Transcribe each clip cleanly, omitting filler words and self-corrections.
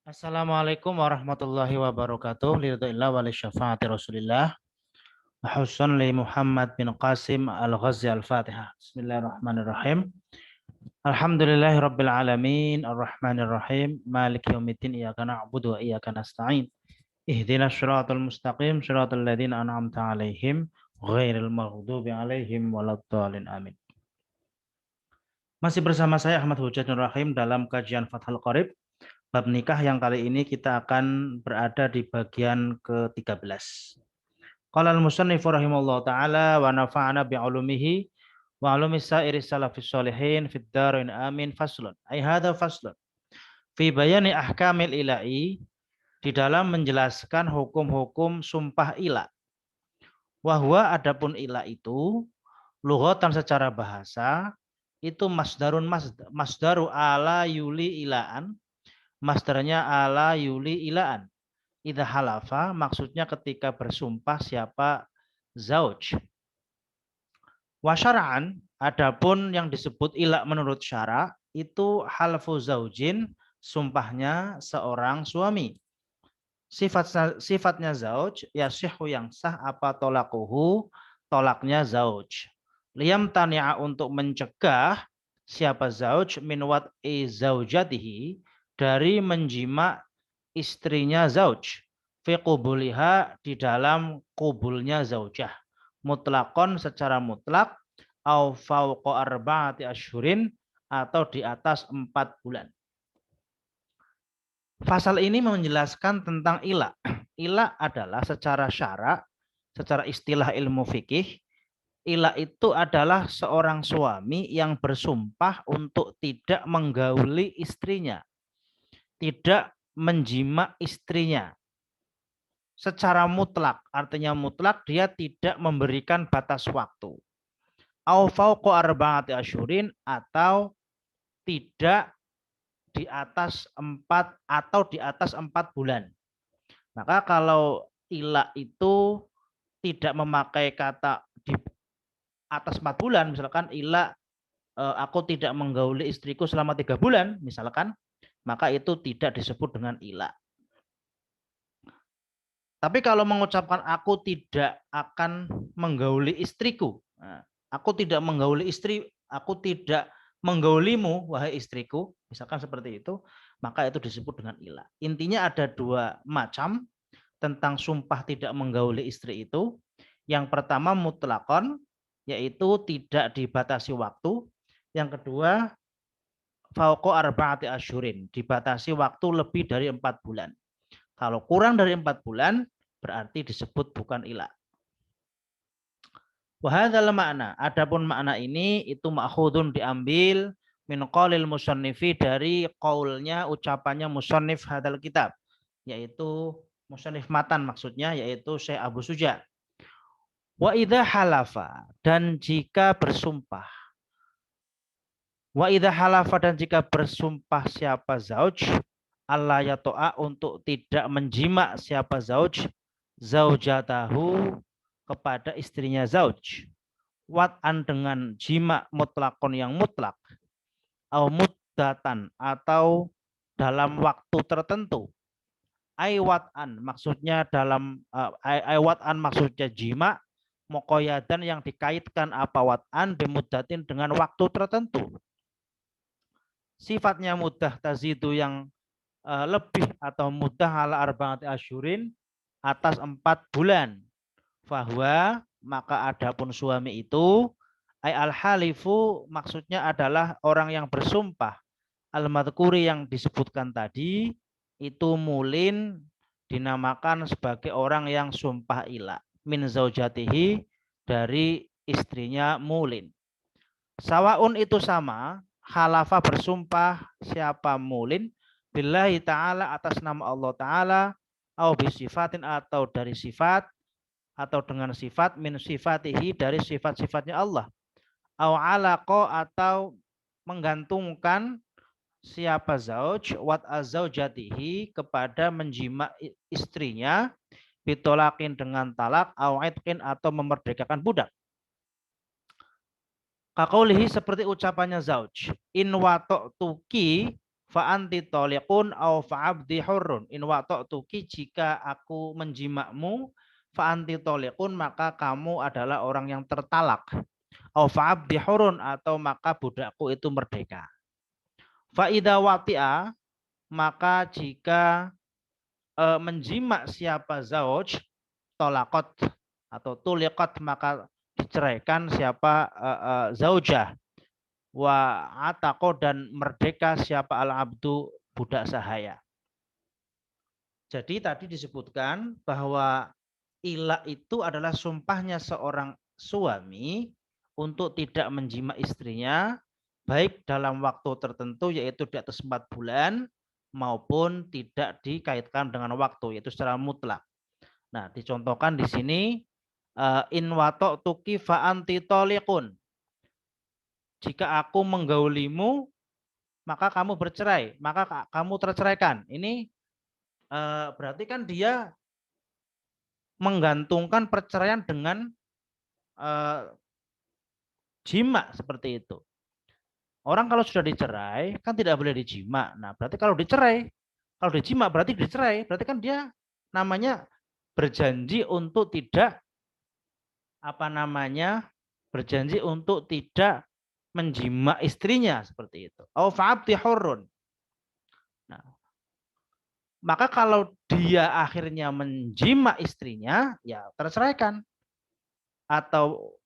Assalamualaikum warahmatullahi wabarakatuh. Liridillah wa li syafaati Rasulillah. Hussan li Muhammad bin Qasim Al-Ghazi Al-Fatihah. Bismillahirrahmanirrahim. Alhamdulillahi Rabbil Alamin. Ar-Rahmanir Rahim. Malik yaumiddin. Iyaka na'budu wa iyaka nasta'in. Ihdinas syiratal mustaqim. Syiratal ladzina an'amta alaihim. Ghairil maghdubi alaihim waladdallin. Amin. Masih bersama saya Ahmad Hujat Nur Rahim dalam kajian Fathul Qorib. Bab nikah yang kali ini kita akan berada di bagian ke-13. Qala al-musannif rahimallahu taala wa nafa'ana bi'ulumihi wa 'ulumi sa'iri salafis sholihin fid dharain amin faslun. Ai hadza faslun fi bayani ahkamil ila'i, di dalam menjelaskan hukum-hukum sumpah ila. Wa huwa adapun ila itu lughatan secara bahasa itu masdaru ala yuli ilaan. Masdarnya ala yuli ilaan. Idza halafa maksudnya ketika bersumpah siapa zauj. Wa syara'an adapun yang disebut ila menurut syara itu halfu zaujin, sumpahnya seorang suami. Sifatnya zauj yasihu yang sah apa tolakuhu, tolaknya zauj. Liyam tani'a untuk mencegah siapa zauj min wat'i zaujatihi, dari menjima istrinya zauj, fi qubuliha di dalam kubulnya zaujah, mutlakon secara mutlak, au fauqa arba'ati asyhurin atau di atas 4 bulan. Pasal ini menjelaskan tentang ila. Ila adalah secara syara, secara istilah ilmu fikih, ila itu adalah seorang suami yang bersumpah untuk tidak menggauli istrinya, tidak menjima istrinya secara mutlak. Artinya mutlak dia tidak memberikan batas waktu. Au fauqa arba'ati asyhurin atau tidak di atas 4 atau di atas 4 bulan. Maka kalau ila itu tidak memakai kata di atas 4 bulan, misalkan ila aku tidak menggauli istriku selama 3 bulan misalkan, maka itu tidak disebut dengan ila. Tapi kalau mengucapkan aku tidak akan menggauli istriku, aku tidak menggauli istri, aku tidak menggaulimu wahai istriku, misalkan seperti itu, maka itu disebut dengan ila. Intinya ada 2 macam tentang sumpah tidak menggauli istri itu. Yang pertama mutlakon, yaitu tidak dibatasi waktu. Yang kedua fauqa arba'ati asyhurin, dibatasi waktu lebih dari 4 bulan. Kalau kurang dari 4 bulan berarti disebut bukan ila. Wahadzal makna, adapun makna ini itu ma'khudun diambil min qaulil musannifi, dari qaulnya ucapannya musannif hadal kitab, yaitu musannif matan maksudnya, yaitu Syekh Abu Suja. Wa idza halafa, dan jika bersumpah. Wa idza halafa, dan jika bersumpah siapa zauj, Allah ya to'a, untuk tidak menjima siapa zauj, zaujatahu, kepada istrinya zauj, wat'an dengan jima mutlakon yang mutlak, au muddatan atau dalam waktu tertentu. Ai wat'an maksudnya dalam ai wat'an maksudnya jima, muqayyadan yang dikaitkan apa wat'an bimuddatin dengan waktu tertentu. Sifatnya mudah tazidu yang lebih atau mudah ala arba'ati asyurin, atas 4 bulan. Fahwa, maka adapun suami itu, ay al-halifu maksudnya adalah orang yang bersumpah, al-madhkuri yang disebutkan tadi, itu mulin dinamakan sebagai orang yang sumpah ila, min zaujatihi, dari istrinya mulin. Sawaun itu sama, halafa bersumpah siapa mulin, billahi ta'ala atas nama Allah ta'ala, au bisifatin atau dari sifat, atau dengan sifat, min sifatihi dari sifat-sifatnya Allah, au alaqo atau menggantungkan siapa zauj wat azaujatihi kepada menjima istrinya, bitolakin dengan talak, au itqin atau memerdekakan budak. Kakaulihi seperti ucapannya zauj, in wato tuki fa anti toliqun au fa abdi hurrun. In wata'tuki, jika aku menjimakmu, fa anti toliqun, maka kamu adalah orang yang tertalak. Au fa abdi hurrun, atau maka budakku itu merdeka. Fa idza wati'a, maka jika menjimak siapa zauj, tolakot atau tuliqat, maka diceraikan siapa zaujah, wa ataqo, dan merdeka siapa al abdu, budak sahaya. Jadi tadi disebutkan bahwa ila itu adalah sumpahnya seorang suami untuk tidak menjima istrinya baik dalam waktu tertentu yaitu di atas 4 bulan maupun tidak dikaitkan dengan waktu, yaitu secara mutlak. Nah, dicontohkan di sini in wata'tuki fa anti toliqun. Jika aku menggaulimu, maka kamu bercerai, maka kamu terceraikan. Ini berarti kan dia menggantungkan perceraian dengan jima seperti itu. Orang kalau sudah dicerai kan tidak boleh dijima. Nah, berarti kalau dicerai, kalau dijima berarti dicerai, berarti kan dia namanya berjanji untuk tidak berjanji untuk tidak menjima istrinya seperti itu. Au fa'abdi hurrun. Nah, maka kalau dia akhirnya menjima istrinya, ya terceraikan. Atau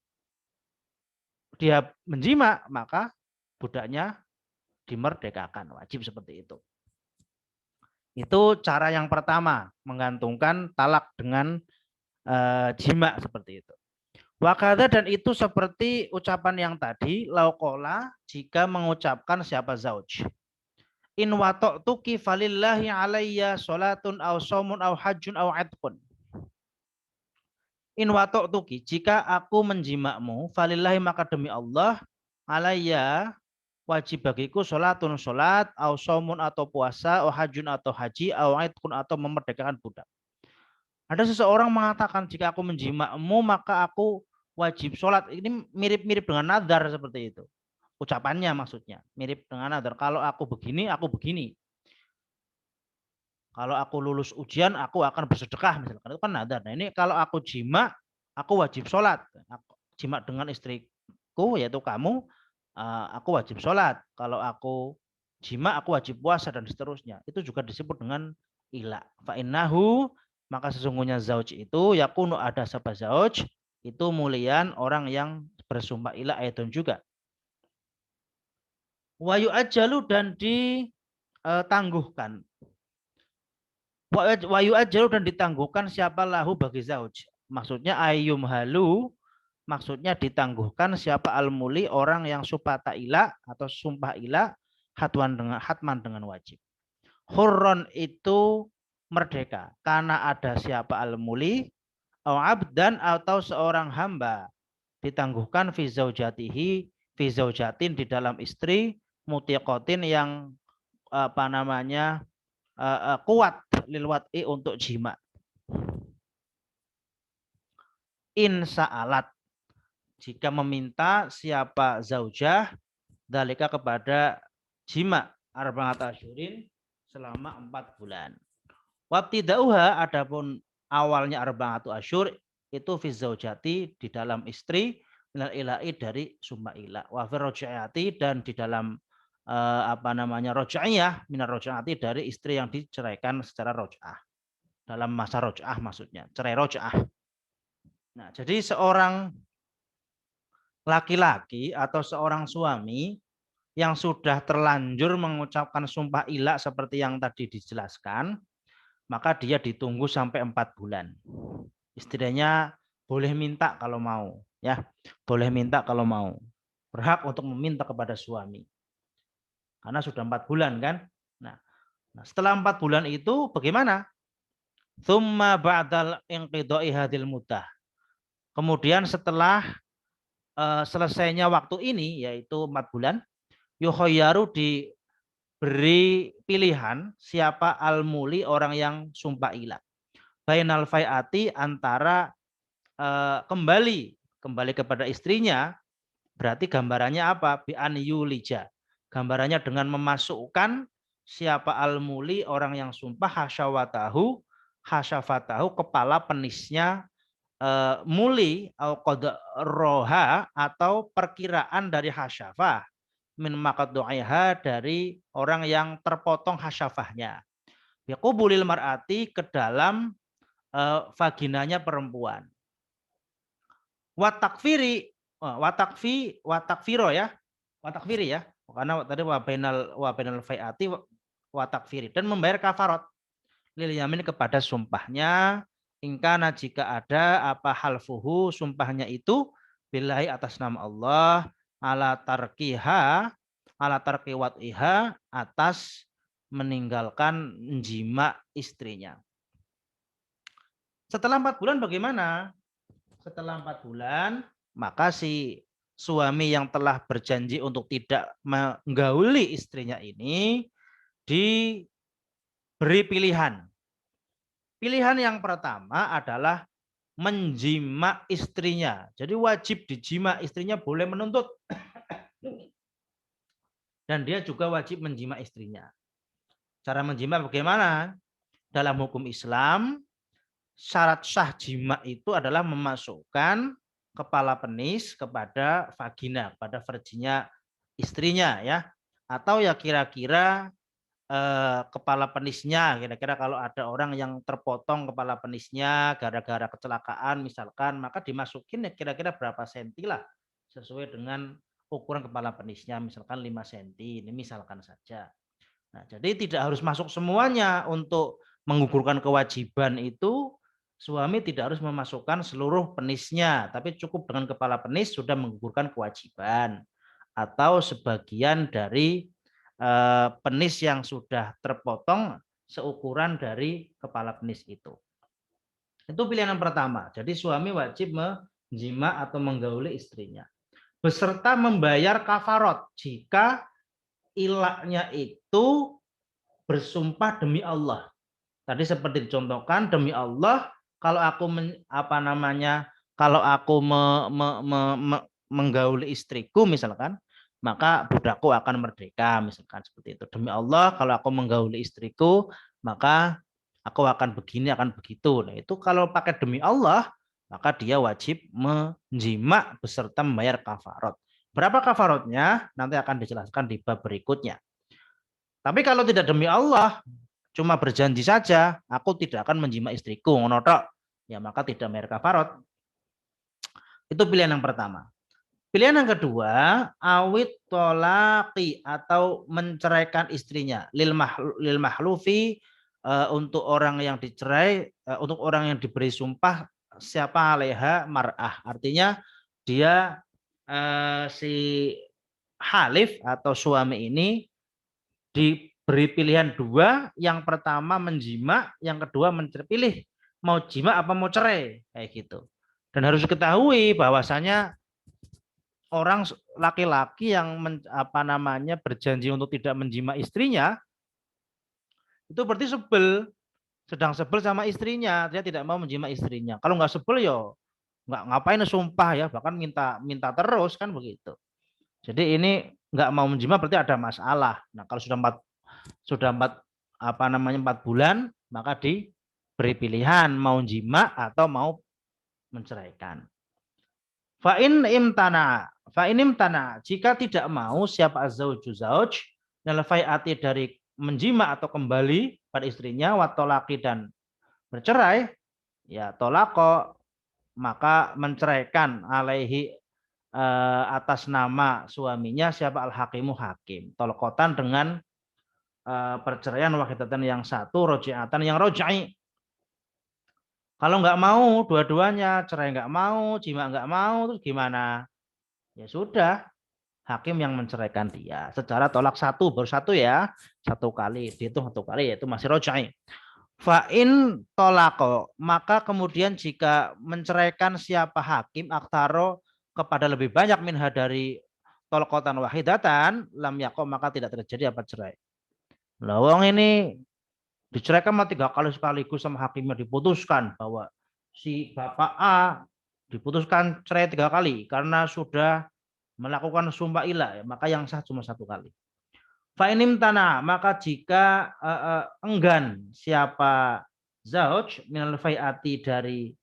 dia menjima, maka budaknya dimerdekakan, wajib seperti itu. Itu cara yang pertama, menggantungkan talak dengan jima seperti itu. Wakada, dan itu seperti ucapan yang tadi, lauqola, jika mengucapkan siapa zauj. In wata'tuki falillahi alayya sholatun aw saumun aw hajjun aw adqun. In wata'tuki, jika aku menjimakmu, falillahi, maka demi Allah, alayya, wajib bagiku sholatun sholat, au saumun atau puasa, au hajun atau haji, au aidkun atau memerdekakan budak. Ada seseorang mengatakan jika aku menjimakmu maka aku wajib sholat. Ini mirip-mirip dengan nadar seperti itu. Ucapannya maksudnya mirip dengan nadar. Kalau aku begini, aku begini. Kalau aku lulus ujian, aku akan bersedekah misalkan. Itu kan nadar. Nah ini kalau aku jima, aku wajib sholat. Aku jima dengan istriku yaitu kamu, aku wajib sholat. Kalau aku jima, aku wajib puasa dan seterusnya. Itu juga disebut dengan ila. Fa'innahu, maka sesungguhnya zauj itu yakunu, ada sabah zauj itu mulian orang yang bersumpah ila ayatun juga. Wa yu'ajjalu, dan ditangguhkan. Wa yu'ajjalu, dan ditangguhkan siapa lahu bagi zauj. Maksudnya ayyum halu, maksudnya ditangguhkan siapa al-muli, orang yang supata ila atau sumpah ila, hatman dengan wajib. Hurron itu merdeka karena ada siapa al-muli, au abdan, atau seorang hamba, ditangguhkan fi zaujatihi, fi zaujatin, di dalam istri, mutiqotin, yang kuat, lil wat'i, untuk jima. In sa'alat, jika meminta siapa zaujah, dalika, kepada jima, arba'at asyurin, selama 4 bulan. Wabtidauha, adapun awalnya arba'atu asyur, itu fi zaujati, di dalam istri, minal ila'i, dari sumpah ila, wa fi roja'ati, dan di dalam roja'iyah, minal roja'ati, dari istri yang diceraikan secara roja'ah, dalam masa roja'ah maksudnya, cerai roja'ah. Nah, jadi seorang laki-laki atau seorang suami yang sudah terlanjur mengucapkan sumpah ila seperti yang tadi dijelaskan, maka dia ditunggu sampai 4 bulan. Istrinya boleh minta kalau mau, ya, boleh minta kalau mau, berhak untuk meminta kepada suami, karena sudah 4 bulan kan. Nah, setelah 4 bulan itu bagaimana? Tsumma ba'dal inqidha'i hadil muddah. Kemudian setelah selesainya waktu ini, yaitu 4 bulan, yukhayyaru, diberi pilihan siapa al-muli, orang yang sumpah ilah, bainal fai'ati, antara kembali kepada istrinya. Berarti gambarannya apa? Bi an yulija, gambarannya dengan memasukkan siapa al-muli, orang yang sumpah, hasyafatahu, kepala penisnya muli au roha, atau perkiraan dari hasyafah, min maqdu'iha, dari orang yang terpotong hasyafahnya, biqubulil mar'ati, ke dalam vaginanya perempuan. Watakfiri, watakfiro ya, watakfiri ya, karena tadi wabenal faiati watakfiri, dan membayar kafarat lil yamin, kepada sumpahnya, ingkana, jika ada apa halfuhu, sumpahnya itu, billahi, atas nama Allah, ala tarki wat'iha, atas meninggalkan jima istrinya. Setelah 4 bulan bagaimana? Setelah 4 bulan, maka si suami yang telah berjanji untuk tidak menggauli istrinya ini diberi pilihan. Pilihan yang pertama adalah menjima istrinya. Jadi wajib dijima istrinya, boleh menuntut. Dan dia juga wajib menjima istrinya. Cara menjima bagaimana? Dalam hukum Islam, syarat sah jima itu adalah memasukkan kepala penis kepada vagina, pada virginya istrinya ya, atau ya kira-kira kepala penisnya, kira-kira kalau ada orang yang terpotong kepala penisnya gara-gara kecelakaan misalkan, maka dimasukin ya kira-kira berapa senti lah, sesuai dengan ukuran kepala penisnya, misalkan 5 senti, ini misalkan saja. Nah, jadi tidak harus masuk semuanya untuk menggugurkan kewajiban itu. Suami tidak harus memasukkan seluruh penisnya, tapi cukup dengan kepala penis sudah menggugurkan kewajiban, atau sebagian dari penis yang sudah terpotong seukuran dari kepala penis itu. Itu pilihan yang pertama. Jadi suami wajib menjima atau menggauli istrinya, beserta membayar kafarot jika ilaknya itu bersumpah demi Allah. Tadi seperti dicontohkan, demi Allah, kalau aku kalau aku menggauli istriku misalkan, maka budakku akan merdeka, misalkan seperti itu. Demi Allah, kalau aku menggauli istriku, maka aku akan begini, akan begitu. Nah, itu kalau pakai demi Allah, maka dia wajib menjima beserta membayar kafarot. Berapa kafarotnya? Nanti akan dijelaskan di bab berikutnya. Tapi kalau tidak demi Allah, cuma berjanji saja, aku tidak akan menjima istriku, ngonotok, ya maka tidak bayar kafarot. Itu pilihan yang pertama. Pilihan yang kedua, awit tolaki, atau menceraikan istrinya, lil mahlufi, untuk orang yang dicerai, untuk orang yang diberi sumpah, siapa aleha mar'ah, artinya dia si halif atau suami ini diberi pilihan dua, yang pertama menjima, yang kedua pilih mau jima apa mau cerai, kayak gitu. Dan harus diketahui bahwasanya orang laki-laki yang berjanji untuk tidak menjima istrinya, itu berarti sedang sebel sama istrinya, dia tidak mau menjima istrinya. Kalau nggak sebel yo nggak ngapain sumpah ya, bahkan minta terus kan begitu. Jadi ini nggak mau menjima berarti ada masalah. Nah, kalau sudah 4 bulan, maka diberi pilihan mau jima atau mau menceraikan. Fa'in imtana, jika tidak mau siapa zauju zauj, nalfai'ati, dari menjima atau kembali pada istrinya, watolaki, dan bercerai, ya tolako, maka menceraikan, alaihi, atas nama suaminya siapa al-hakimu, hakim, tolkotan, dengan perceraian wahidatan yang satu, roji'atan yang roja'i. Kalau nggak mau dua-duanya, cerai nggak mau, jima nggak mau, terus gimana? Ya sudah, hakim yang menceraikan dia secara tolak satu, baru satu ya, satu kali, dihitung satu kali, yaitu masih roja'i. Fa'in tolako, maka kemudian jika menceraikan siapa hakim, aktaro, kepada lebih banyak minha, dari tolkotan wahidatan, lam yakum, maka tidak terjadi apa cerai. Lawang ini diceraikan 3 kali sekaligus sama hakimnya, diputuskan bahwa si bapak A diputuskan cerai 3 kali karena sudah melakukan sumpah ilah, maka yang sah cuma 1 kali. Fa'inim tanah, maka jika enggan siapa zauj minal fai'ati dari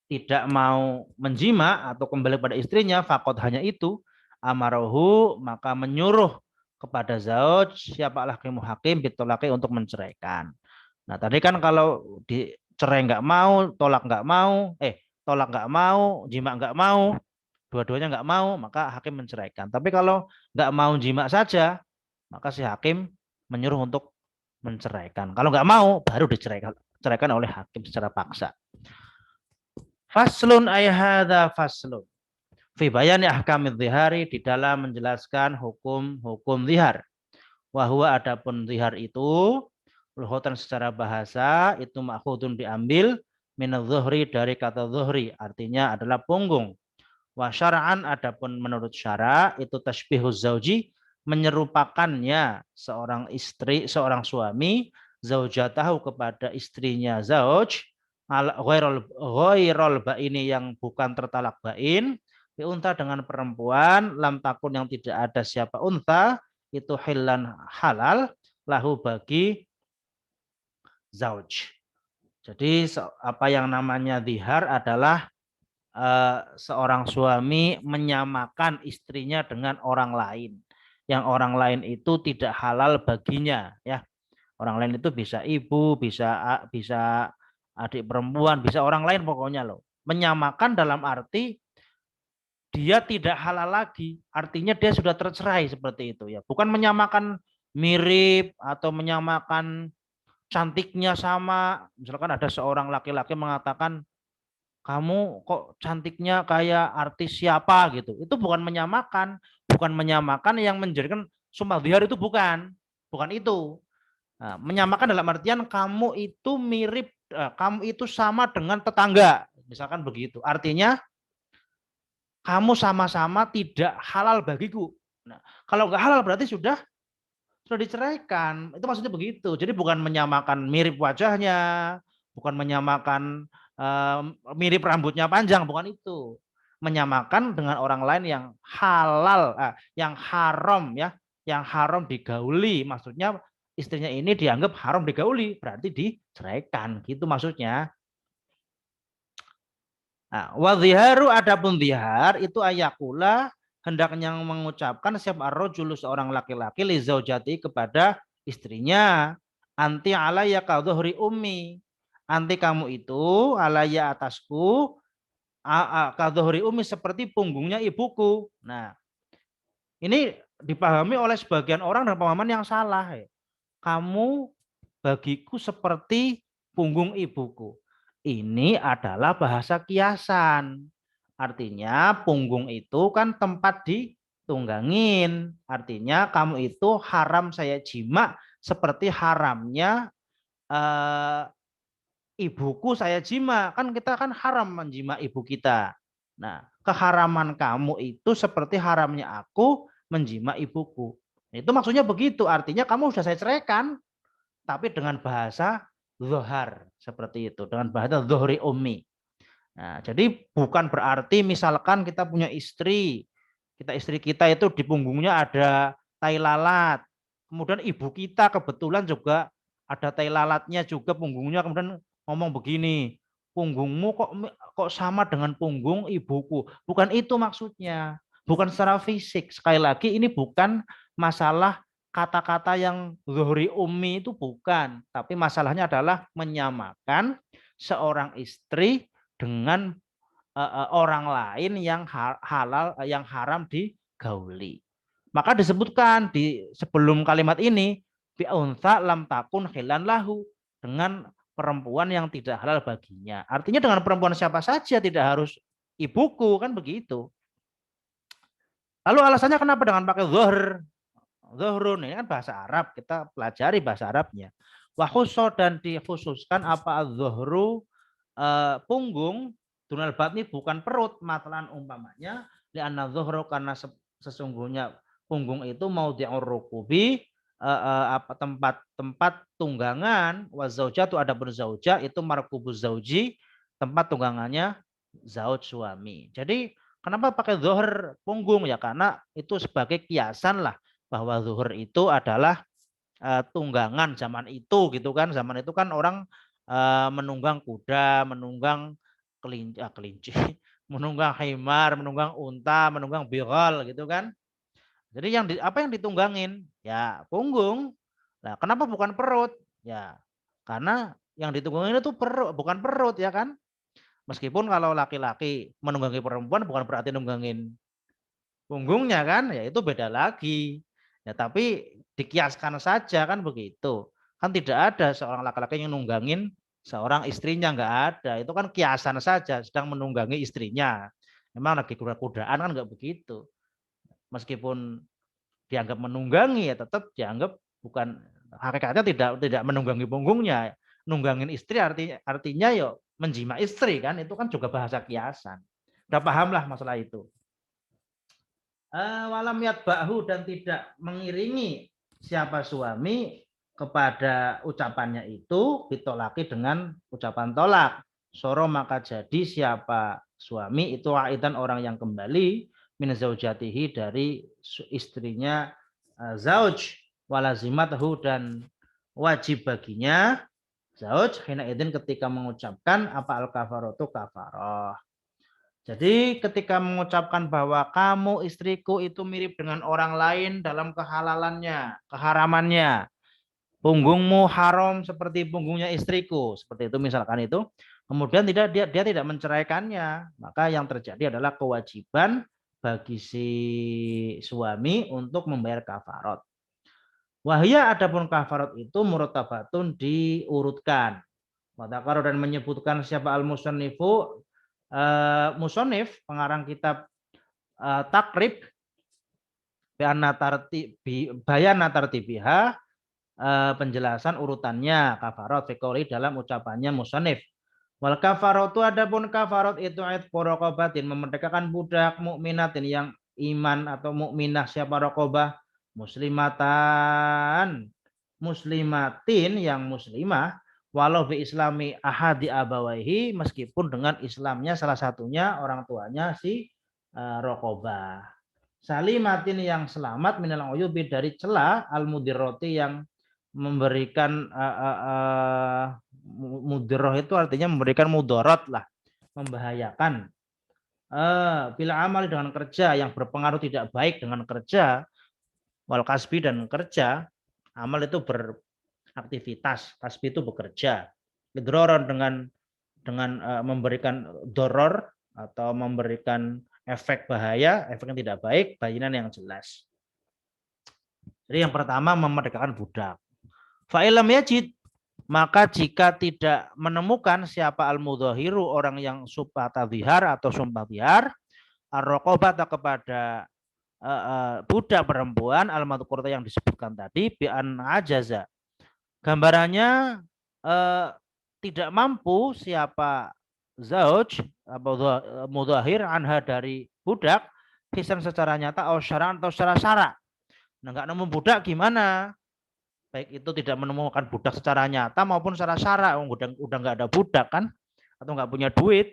tidak mau menjima atau kembali pada istrinya, fakot hanya itu, amarohu, maka menyuruh kepada zauj siapa hakim bitolaki untuk menceraikan. Nah tadi kan kalau dicerai nggak mau, tolak nggak mau, jima nggak mau, dua-duanya nggak mau, maka hakim menceraikan. Tapi kalau nggak mau jima saja, maka si hakim menyuruh untuk menceraikan. Kalau nggak mau, baru diceraikan oleh hakim secara paksa. Faslun ayhada faslun. Fi bayani ahkamid zihari, di dalam menjelaskan hukum-hukum zihar. Wahwa adapun zihar itu luhutan secara bahasa itu makhudun diambil minadz zuhri dari kata zuhri, artinya adalah punggung. Wa syara'an adapun menurut syara itu tasbihuz zauji, menyerupakannya seorang istri, seorang suami zaujatahu kepada istrinya zauj ghairul baini yang bukan tertalak bain bi unta dengan perempuan lam takun yang tidak ada siapa unta itu hilan halal lahu bagi zauj. Jadi apa yang namanya zihar adalah seorang suami menyamakan istrinya dengan orang lain. Yang orang lain itu tidak halal baginya, ya. Orang lain itu bisa ibu, bisa adik perempuan, bisa orang lain pokoknya loh. Menyamakan dalam arti dia tidak halal lagi, artinya dia sudah tercerai seperti itu ya. Bukan menyamakan mirip atau menyamakan cantiknya sama. Misalkan ada seorang laki-laki mengatakan kamu kok cantiknya kayak artis siapa gitu. Itu bukan menyamakan yang menjadikan sumpah zihar itu bukan itu. Nah, menyamakan dalam artian kamu itu mirip, kamu itu sama dengan tetangga, misalkan begitu. Artinya kamu sama-sama tidak halal bagiku. Nah, kalau nggak halal berarti sudah diceraikan. Itu maksudnya begitu. Jadi bukan menyamakan mirip wajahnya, bukan menyamakan mirip rambutnya panjang, bukan itu. Menyamakan dengan orang lain yang halal, yang haram ya, yang haram digauli. Maksudnya istrinya ini dianggap haram digauli, berarti diceraikan. Gitu maksudnya. Nah, wadhiharu adapun zihar itu ayakula hendaknya mengucapkan siapa ar-rajulu seorang laki-laki li zaujati kepada istrinya anti alayya ka dhuhri ummi, anti kamu itu alayya atasku ka dhuhri ummi seperti punggungnya ibuku. Nah ini dipahami oleh sebagian orang dengan pemahaman yang salah ya. Kamu bagiku seperti punggung ibuku. Ini adalah bahasa kiasan. Artinya punggung itu kan tempat ditunggangin. Artinya kamu itu haram saya jima seperti haramnya ibuku saya jima. Kan kita kan haram menjima ibu kita. Nah, keharaman kamu itu seperti haramnya aku menjima ibuku. Itu maksudnya begitu. Artinya kamu sudah saya ceraikan, tapi dengan bahasa zohar seperti itu, dengan bahasa zohri ummi. Nah, jadi bukan berarti misalkan kita punya istri kita itu di punggungnya ada tai lalat, kemudian ibu kita kebetulan juga ada tai lalatnya juga punggungnya, kemudian ngomong begini, punggungmu kok sama dengan punggung ibuku. Bukan itu maksudnya, bukan secara fisik. Sekali lagi ini bukan masalah kata-kata yang zuhri ummi itu bukan, tapi masalahnya adalah menyamakan seorang istri dengan orang lain yang halal, yang haram digauli. Maka disebutkan di sebelum kalimat ini bi unta lam takun khilan lahu, dengan perempuan yang tidak halal baginya. Artinya dengan perempuan siapa saja, tidak harus ibuku, kan begitu. Lalu alasannya kenapa dengan pakai zuhr? Zuhrun ini kan bahasa Arab, kita pelajari bahasa Arabnya. Wahuso dan dikhususkan apa zuhru punggung, dunal batni bukan perut, matalan umpamanya li'anna zuhru karena sesungguhnya punggung itu mau di'urrukubi apa tempat tunggangan, wa zaujatu ada berzauja itu markubuz zauji, tempat tunggangannya zauj suami. Jadi kenapa pakai zuhr punggung ya, karena itu sebagai kiasan lah, bahwa zuhur itu adalah tunggangan zaman itu gitu kan. Zaman itu kan orang menunggang kuda, menunggang kelinci, menunggang himar, menunggang unta, menunggang bighal gitu kan. Jadi apa yang ditunggangin? Ya punggung. Nah, kenapa bukan perut? Ya karena yang ditunggangin itu perut, bukan perut ya kan. Meskipun kalau laki-laki menunggangi perempuan bukan berarti nunggangin punggungnya kan, ya itu beda lagi. Ya tapi dikiaskan saja kan begitu. Kan tidak ada seorang laki-laki yang nunggangin seorang istrinya, nggak ada. Itu kan kiasan saja, sedang menunggangi istrinya. Memang lagi kuda-kudaan kan nggak begitu. Meskipun dianggap menunggangi ya tetap dianggap bukan, hakikatnya tidak menunggangi punggungnya. Nunggangin istri artinya ya menjima istri kan, itu kan juga bahasa kiasan. Udah paham lah masalah itu. Walam yatba'hu, dan tidak mengiringi siapa suami kepada ucapannya itu ditolaki dengan ucapan tolak. Soro maka jadi siapa suami itu aidan orang yang kembali min zaujatihi dari istrinya zauj, walazimatahu dan wajib baginya zauj hina idin ketika mengucapkan apa al kafaratu kafarah. Jadi ketika mengucapkan bahwa kamu istriku itu mirip dengan orang lain dalam kehalalannya, keharamannya, punggungmu haram seperti punggungnya istriku, seperti itu misalkan itu, kemudian dia tidak menceraikannya, maka yang terjadi adalah kewajiban bagi si suami untuk membayar kafarat. Wahya adapun kafarat itu murtabatun diurutkan. Watakaro dan menyebutkan siapa al-musannifu, musonif pengarang kitab takrib bayana tartibiha, penjelasan urutannya kafarot fikoli dalam ucapannya musonif. Wal kafaratu adapun kafarot itu ayat raqabatin, memerdekakan budak mukminatin yang iman atau mukminah siapa raqabah, muslimatin yang muslimah, walau bi islami ahadi abawaihi, meskipun dengan Islamnya salah satunya orang tuanya si raqabah. Salimatin yang selamat minal uyubi dari celah al mudirroti yang memberikan mudirroh itu artinya memberikan mudarat lah, membahayakan. Bila amal dengan kerja yang berpengaruh tidak baik dengan kerja, wal kasbi dan kerja, amal itu beraktivitas, kasbi itu bekerja. Idroron dengan memberikan doror atau memberikan efek bahaya, efek yang tidak baik, bayinan yang jelas. Jadi yang pertama memerdekakan budak. Fa'ilam yajid, maka jika tidak menemukan siapa al-mudhahiru, orang yang sumpah tadhihar atau sumpah dhihar, ar-raqabata kepada budak perempuan al-madhkurata yang disebutkan tadi, bi'an ajaza. Gambarannya tidak mampu siapa zauj atau mudhahir anha dari budak, hisan secara nyata atau secara syarak. Nah, nggak nemu budak gimana? Baik itu tidak menemukan budak secara nyata maupun secara syarak, udah nggak ada budak kan, atau nggak punya duit.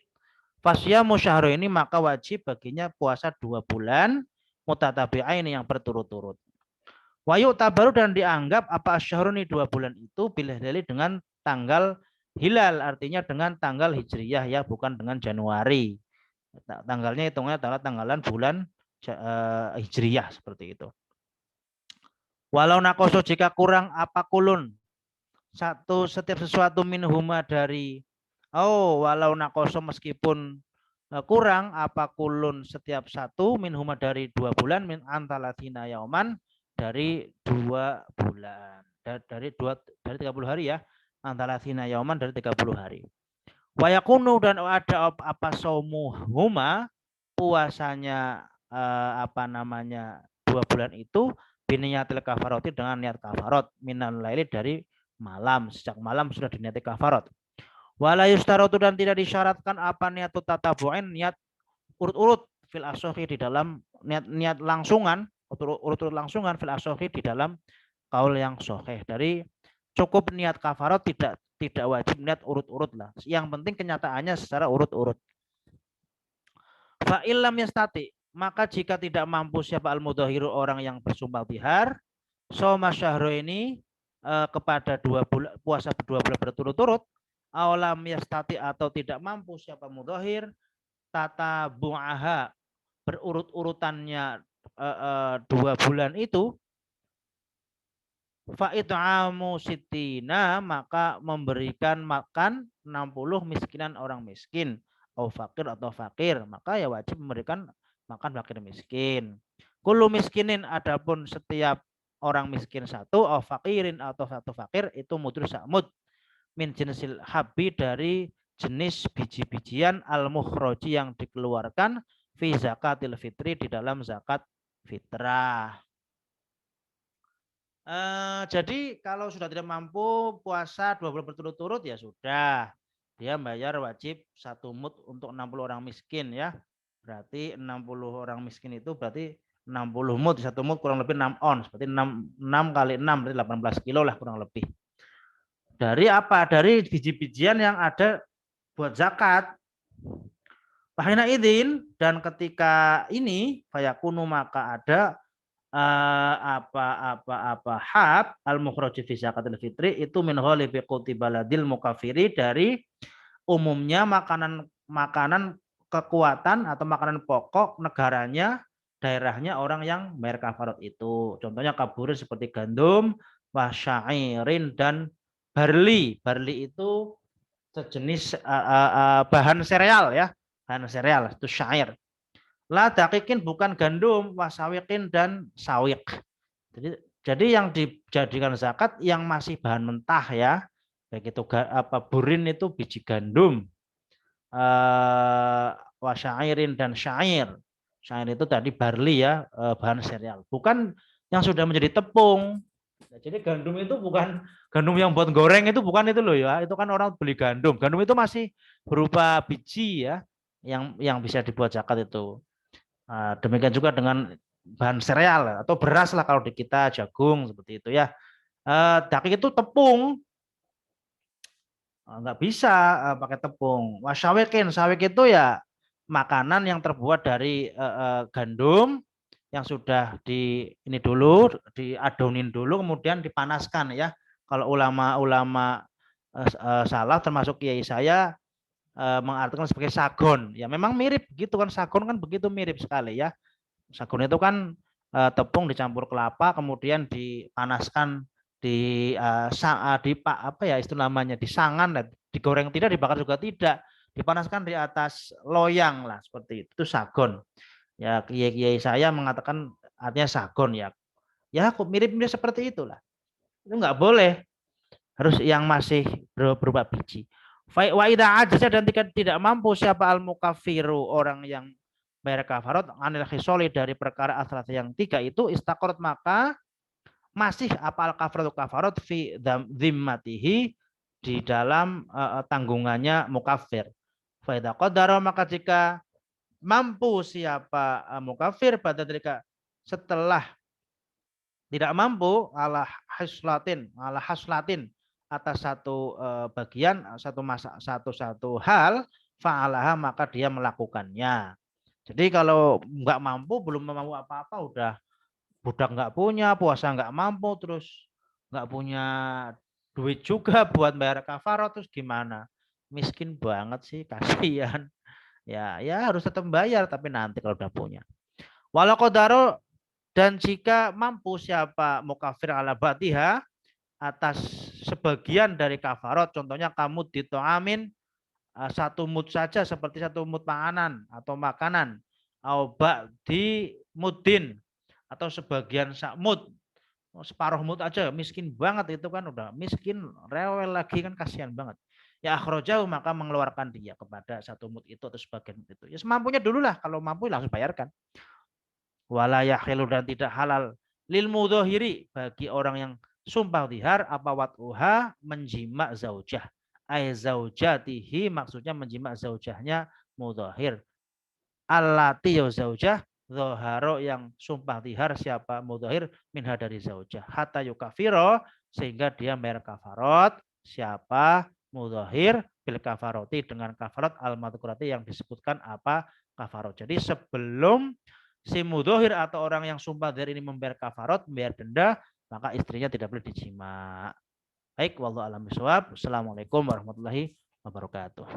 Fasya musyahro ini maka wajib baginya puasa 2 bulan mutatabi'ain yang berturut-turut. Wayu tabaru dan dianggap apa asyahruni 2 bulan itu pilih dalil dengan tanggal hilal, artinya dengan tanggal hijriyah ya, bukan dengan Januari. Tanggalnya hitungnya tanggalan bulan hijriyah seperti itu. Walau nakoso jika kurang apa kulun setiap sesuatu minhuma dari walau nakoso meskipun kurang apa kulun setiap satu minhuma dari 2 bulan min antalatina yauman dari 2 bulan dari 30 hari ya, antalatina yauman dari 30 hari. Wayakunu dan ada apa huma puasanya 2 bulan itu biniyatil kafaroti dengan niat kafarot minal laili dari malam, sejak malam sudah diniati kafarot. Wala yustarotu dan tidak disyaratkan apa niatut tatabu'in, niat urut-urut fil asohi di dalam niat langsungan, urut-urut langsungan fil asohi di dalam kaul yang soheh. Dari cukup niat kafarot, tidak wajib niat urut-urut lah. Yang penting kenyataannya secara urut-urut. Fa'ilam yastati, maka jika tidak mampu siapa al-mudhahiru orang yang bersumpah bihar, soma syahro ini kepada 2 bulan puasa 2 bulan berturut-turut, awalam yastati atau tidak mampu siapa mudhahir, tata bu'aha berurut-urutannya 2 bulan itu, fa'it'amu sitina maka memberikan makan 60 miskinan orang miskin, atau fakir, maka ya wajib memberikan makan fakir miskin. Kullu miskinin adapun setiap orang miskin satu, atau fakirin atau satu fakir itu mudru sa'mud min jenisil habi dari jenis biji-bijian al-mukhroji yang dikeluarkan fi zakatil fitri di dalam zakat fitrah. Jadi kalau sudah tidak mampu puasa 2 bulan berturut-turut ya sudah. Dia bayar wajib 1 mud untuk 60 orang miskin ya. Berarti 60 orang miskin itu berarti 60 mud. 1 mud kurang lebih 6 ons. Berarti 6 kali 6 berarti 18 kilo lah kurang lebih. Dari apa? Dari biji-bijian yang ada buat zakat. Fahina idin, dan ketika ini fayakunu maka ada apa hab al mukhraji fi zakatil fitri itu min ghalibi quti baladil mukafiri, dari umumnya makanan kekuatan atau makanan pokok negaranya, daerahnya orang yang bayar kafarat itu. Contohnya kaburir seperti gandum, wasyairin dan barley. Barley itu sejenis bahan sereal ya, bahan sereal itu syair. La dakikin bukan gandum, wasawikin dan sawik. Jadi yang dijadikan zakat yang masih bahan mentah ya, baik itu burin itu biji gandum, wasyairin dan syair. Syair itu tadi barley ya, bahan sereal. Bukan yang sudah menjadi tepung. Jadi gandum itu bukan gandum yang buat goreng, itu bukan itu loh ya. Itu kan orang beli gandum. Gandum itu masih berupa biji ya, yang bisa dibuat zakat itu. Demikian juga dengan bahan sereal atau beras lah kalau di kita jagung seperti itu ya. Dakik itu tepung, nggak bisa pakai tepung. Wasyawikin, sawik itu ya makanan yang terbuat dari gandum yang sudah ini dulu diadonin dulu kemudian dipanaskan ya. Kalau ulama-ulama salah termasuk kiai saya mengartikan sebagai sagon. Ya memang mirip gitu kan, sagon kan begitu mirip sekali ya. Sagon itu kan tepung dicampur kelapa kemudian dipanaskan apa ya istilah namanya, disangan, digoreng tidak, dibakar juga tidak, dipanaskan di atas loyang lah seperti itu sagon. Ya kiai saya mengatakan artinya sagon ya. Ya mirip-mirip seperti itulah. Itu nggak boleh, harus yang masih berupa biji. Wa idza ajaza, dan tidak mampu siapa al mukafiru orang yang bayar kafarat anil khisoli dari perkara asrat yang 3 itu, istaqarat maka masih apa al kafarat fi zimmatihi di dalam tanggungannya mukafir. Fa idza qadara maka jika mampu siapa mukafir pada ketika setelah tidak mampu ala haslatin atas satu bagian, satu hal, fa'alaha maka dia melakukannya. Jadi kalau nggak mampu, belum mampu apa-apa, udah budak nggak punya, puasa nggak mampu, terus nggak punya duit juga buat bayar kafarat, terus gimana? Miskin banget sih, kasihan. Ya harus tetap bayar, tapi nanti kalau udah punya. Walau kodaro, dan jika mampu siapa mukafir ala batiha atas sebagian dari kafarat, contohnya kamu ditoamin 1 mud saja seperti 1 mud panganan atau makanan, au di mudin atau sebagian sakmud, separuh mud aja, miskin banget itu kan, udah miskin rewel lagi kan, kasihan banget. Ya akhrojahu maka mengeluarkan dia kepada 1 mud itu atau sebagian mud itu. Ya semampunya dulu lah, kalau mampu langsung bayarkan. Wala yahilu, dan tidak halal lil mudhahiri bagi orang yang sumpah dihar apa wat'uha menjima zaujah. Ai zaujatihi maksudnya menjima zaujahnya mudhahir. Allati ya zaujah zoharo yang sumpah dihar siapa mudhahir minha dari zaujah. Hatta yukafiro sehingga dia bayar kafarot siapa mudhahir bil kafaroti dengan kafarot al madhkurati yang disebutkan apa kafarot. Jadi sebelum si mudhohir atau orang yang sumpah dzahir ini membayar kafarat, membayar denda, maka istrinya tidak boleh dijima. Baik, wallahu a'lam bishawab. Assalamualaikum warahmatullahi wabarakatuh.